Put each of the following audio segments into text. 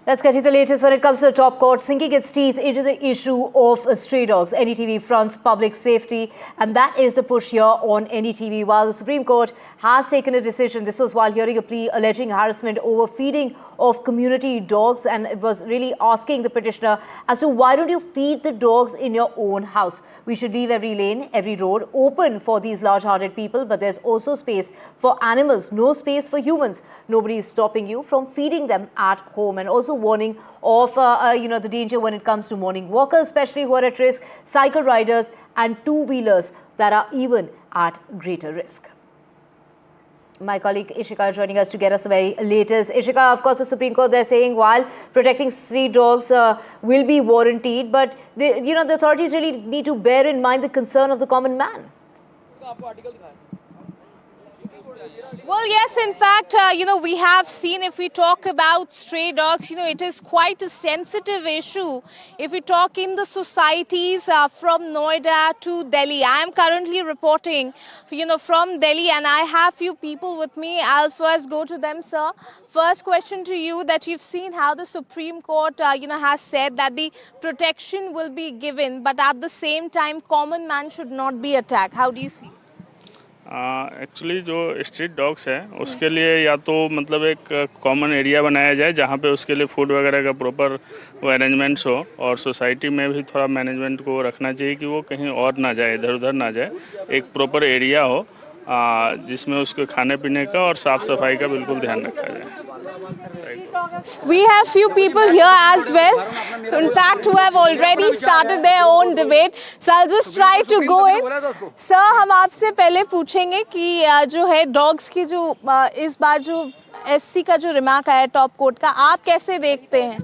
Let's get you the latest when it comes to the top court sinking its teeth into the issue of stray dogs. NDTV fronts public safety, and that is the push here on NDTV. While the Supreme Court has taken a decision, this was while hearing a plea alleging harassment over feeding of community dogs, and it was really asking the petitioner as to why don't you feed the dogs in your own house. We should leave every lane, every road open for these large-hearted people, but there's also space for animals, no space for humans. Nobody is stopping you from feeding them at home, and also warning of the danger when it comes to morning walkers, especially who are at risk, cycle riders and two-wheelers that are even at greater risk. My colleague Ishika joining us to get us the very latest. Ishika, of course, the Supreme Court, they're saying while protecting street dogs will be warranted, but the authorities really need to bear in mind the concern of the common man. Well, yes, in fact, we have seen, if we talk about stray dogs, it is quite a sensitive issue. If we talk in the societies from Noida to Delhi, I am currently reporting, from Delhi, and I have few people with me. I'll first go to them, sir. First question to you, that you've seen how the Supreme Court, has said that the protection will be given, but at the same time, common man should not be attacked. How do you see? Actually जो street dogs है उसके लिए या तो मतलब एक common area बनाया जाए जहाँ पे उसके लिए फूड वगैरह का प्रॉपर वो अरेंजमेंट्स हो, और सोसाइटी में भी थोड़ा मैनेजमेंट को रखना चाहिए कि वो कहीं और ना जाए, इधर उधर ना जाए। एक प्रॉपर एरिया हो जिसमें उसके खाने पीने का और साफ़ सफाई का बिल्कुल ध्यान रखा जाए। We have few people here as well, in fact, who have already started their own debate. So I'll just try to go in. Sir, हम आपसे पहले पूछेंगे कि जो है डॉग्स की जो इस बार जो एससी का जो रिमार्क आया टॉप कोर्ट का, आप कैसे देखते हैं?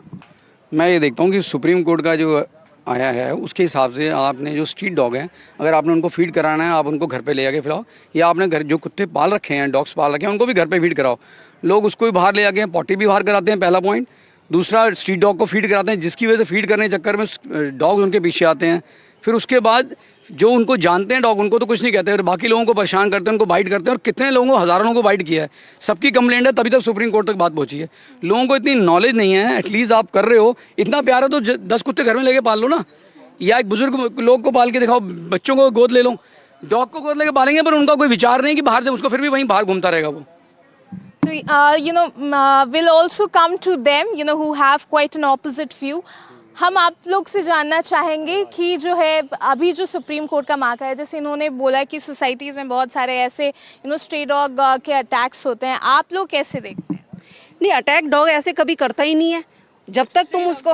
मैं ये देखता हूँ कि सुप्रीम कोर्ट का जो आया है उसके हिसाब से आपने जो स्ट्रीट डॉग हैं, अगर आपने उनको फीड कराना है आप उनको घर पे ले जाके खिलाओ, या आपने घर जो कुत्ते पाल रखे हैं, डॉग्स पाल रखे हैं, उनको भी घर पे फीड कराओ। लोग उसको भी बाहर ले जाके पॉटी भी बाहर कराते हैं, पहला पॉइंट। दूसरा, स्ट्रीट डॉग को फीड कराते हैं, जिसकी वजह से फीड करने के चक्कर में डॉग उनके पीछे आते हैं। फिर उसके बाद जो उनको जानते हैं डॉग, उनको तो कुछ नहीं कहते, और बाकी लोगों को परेशान करते हैं, उनको बाइट करते हैं, और कितने लोगों को, हज़ारों लोगों को बाइट किया है। सबकी कंप्लेंट है, तभी तक सुप्रीम कोर्ट तक बात पहुंची है। लोगों को इतनी नॉलेज नहीं है, एटलीस्ट आप कर रहे हो, इतना प्यार है तो 10 कुत्ते घर में लेके पाल लो ना, या एक बुजुर्ग लोग को पाल के दिखाओ, बच्चों को गोद ले लो। डॉग को गोद लेके पालेंगे पर उनका कोई विचार नहीं कि बाहर से उसको, फिर भी वहीं बाहर घूमता रहेगा वो। We'll also come to them, who have quite an opposite view. हम आप लोग से जानना चाहेंगे कि जो है अभी जो सुप्रीम कोर्ट का मार्क है, जैसे इन्होंने बोला कि सोसाइटीज़ में बहुत सारे ऐसे स्ट्रे डॉग के अटैक्स होते हैं, आप लोग कैसे देखते हैं? नहीं, अटैक डॉग ऐसे कभी करता ही नहीं है। जब तक तुम उसको,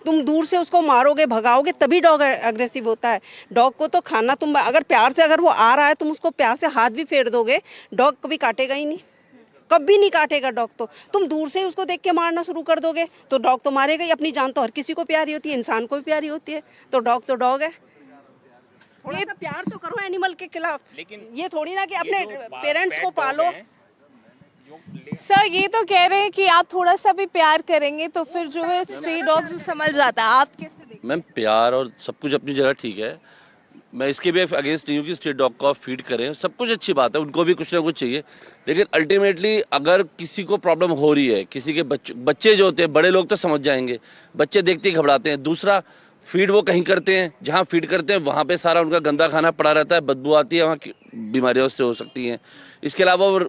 तुम दूर से उसको मारोगे, भगाओगे, तभी डॉग अग्रेसिव होता है। डॉग को तो खाना, तुम अगर प्यार से, अगर वो आ रहा है, तुम उसको प्यार से हाथ भी फेर दोगे, डॉग कभी काटेगा ही नहीं, कभी नहीं काटेगा डॉग। तो तुम दूर से ही उसको देख के मारना शुरू कर दोगे तो डॉग तो मारेगा ही। अपनी जान तो हर किसी को प्यारी होती है, इंसान को भी प्यारी होती है, तो डॉग है। थोड़ा सा प्यार तो करो एनिमल के खिलाफ, लेकिन ये थोड़ी ना कि अपने पेरेंट्स को पालो। सर, ये तो कह रहे हैं कि आप थोड़ा सा भी प्यार करेंगे तो फिर जो है स्ट्रे डॉग्स समझ जाता है। आप कैसे देखते हैं? मैम, प्यार और सब कुछ अपनी जगह ठीक है, मैं इसके भी अगेंस्ट नहीं हूँ कि स्ट्रीट डॉग को आप फीड करें, सब कुछ अच्छी बात है, उनको भी कुछ ना कुछ चाहिए। लेकिन अल्टीमेटली अगर किसी को प्रॉब्लम हो रही है, किसी के बच्चे जो होते हैं, बड़े लोग तो समझ जाएंगे, बच्चे देखते ही घबराते हैं। दूसरा, फीड वो कहीं करते हैं, जहाँ फीड करते हैं वहाँ पे सारा उनका गंदा खाना पड़ा रहता है, बदबू आती है, वहाँ की बीमारियों से हो सकती हैं। इसके अलावा वो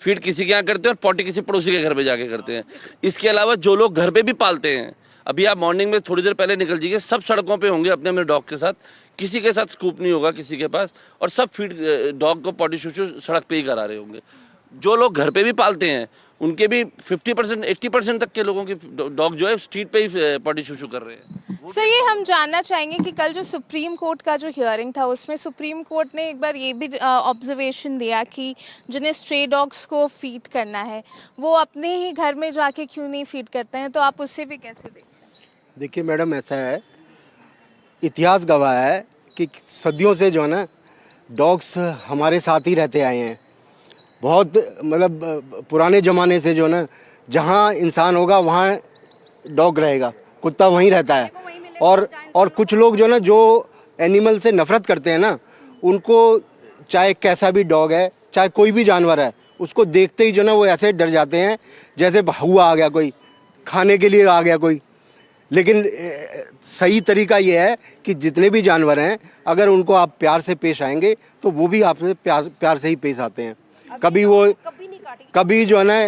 फीड किसी के यहाँ करते हैं और पॉटी किसी पड़ोसी के घर पे जाके करते हैं। इसके अलावा जो लोग घर पे भी पालते हैं, अभी आप मॉर्निंग में थोड़ी देर पहले निकल जाइए, सब सड़कों पे होंगे अपने अपने डॉग के साथ, किसी के साथ स्कूप नहीं होगा किसी के पास, और सब फीड डॉग को पॉटी शूशू सड़क पे ही करा रहे होंगे। जो लोग घर पे भी पालते हैं उनके भी 50% 80% तक के लोगों की डॉग जो है स्ट्रीट पे ही पॉटी शूशू कर रहे हैं। सर, ये हम जानना चाहेंगे कि कल जो सुप्रीम कोर्ट का जो हियरिंग था उसमें सुप्रीम कोर्ट ने एक बार ये भी ऑब्जर्वेशन दिया कि जिन्हें स्ट्रे डॉग्स को फीड करना है वो अपने ही घर में जाके क्यों नहीं फीड करते हैं, तो आप उससे भी कैसे देखते हैं? देखिए मैडम, ऐसा है, इतिहास गवाह है कि सदियों से जो है ना डॉग्स हमारे साथ ही रहते आए हैं। बहुत मतलब पुराने ज़माने से जो है ना, जहाँ इंसान होगा वहाँ डॉग रहेगा, कुत्ता वहीं रहता है। और कुछ लोग जो ना, जो एनिमल से नफ़रत करते हैं ना, उनको चाहे कैसा भी डॉग है, चाहे कोई भी जानवर है, उसको देखते ही जो ना वो ऐसे डर जाते हैं जैसे हुआ आ गया कोई। खाने के लिए आ गया कोई। लेकिन सही तरीका ये है कि जितने भी जानवर हैं अगर उनको आप प्यार से पेश आएंगे तो वो भी आपसे प्यार से ही पेश आते हैं। कभी वो कभी जो है ना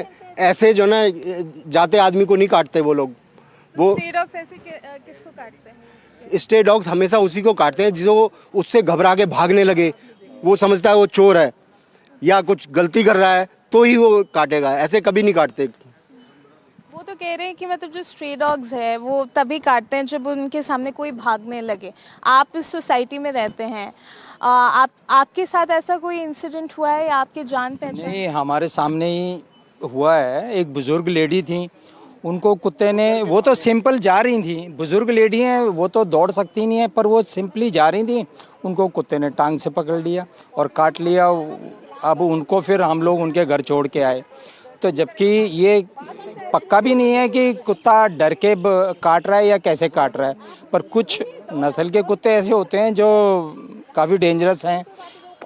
ऐसे जो है ना जाते आदमी को नहीं काटते वो लोग। वो स्ट्रे डॉग्स ऐसे किसको काटते हैं? स्टे डॉग्स हमेशा उसी को काटते हैं जो उससे घबरा के भागने लगे, वो समझता है वो चोर है या कुछ गलती कर रहा है तो ही वो काटेगा, ऐसे कभी नहीं काटते। वो तो कह रहे हैं कि मतलब जो स्ट्रे डॉग्स है वो तभी काटते हैं जब उनके सामने कोई भागने लगे। आप इस सोसाइटी में रहते हैं, आपके साथ ऐसा कोई इंसिडेंट हुआ है या आपके जान पहचान? नहीं, हमारे सामने ही हुआ है। एक बुजुर्ग लेडी थी, उनको कुत्ते ने, वो तो सिंपल जा रही थी, बुजुर्ग लेडी हैं वो तो दौड़ सकती नहीं है, पर वो सिंपली जा रही थी, उनको कुत्ते ने टांग से पकड़ लिया और काट लिया। अब उनको फिर हम लोग उनके घर छोड़ के आए। तो जबकि ये पक्का भी नहीं है कि कुत्ता डर के काट रहा है या कैसे काट रहा है, पर कुछ नस्ल के कुत्ते ऐसे होते हैं जो काफ़ी डेंजरस हैं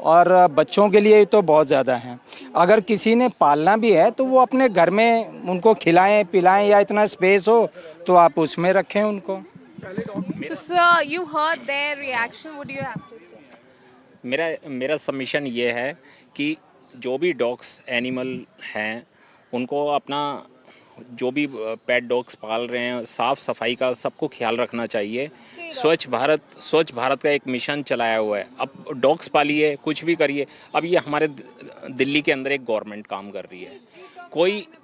और बच्चों के लिए तो बहुत ज़्यादा हैं। अगर किसी ने पालना भी है तो वो अपने घर में उनको खिलाएं पिलाएं, या इतना स्पेस हो तो आप उसमें रखें उनको। तो sir, you heard their reaction. What do you have to say? मेरा सबमिशन ये है कि जो भी डॉग्स एनिमल हैं उनको अपना जो भी पेट डॉग्स पाल रहे हैं साफ़ सफाई का सबको ख्याल रखना चाहिए। स्वच्छ भारत का एक मिशन चलाया हुआ है। अब डॉग्स पालिए, कुछ भी करिए। अब ये हमारे दिल्ली के अंदर एक गवर्नमेंट काम कर रही है।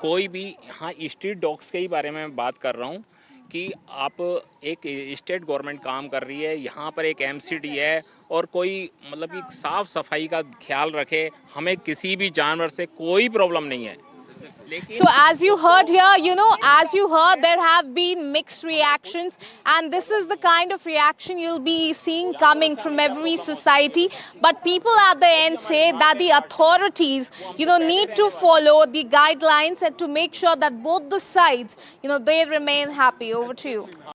कोई भी, हाँ, स्ट्रीट डॉग्स के ही बारे में बात कर रहा हूँ कि आप एक स्टेट गवर्नमेंट काम कर रही है, यहाँ पर एक एमसीडी है और कोई मतलब कि साफ़ सफाई का ख्याल रखे। हमें किसी भी जानवर से कोई प्रॉब्लम नहीं है। So as you heard here, as you heard, there have been mixed reactions, and this is the kind of reaction you'll be seeing coming from every society. But people at the end say that the authorities, need to follow the guidelines and to make sure that both the sides, they remain happy. Over to you.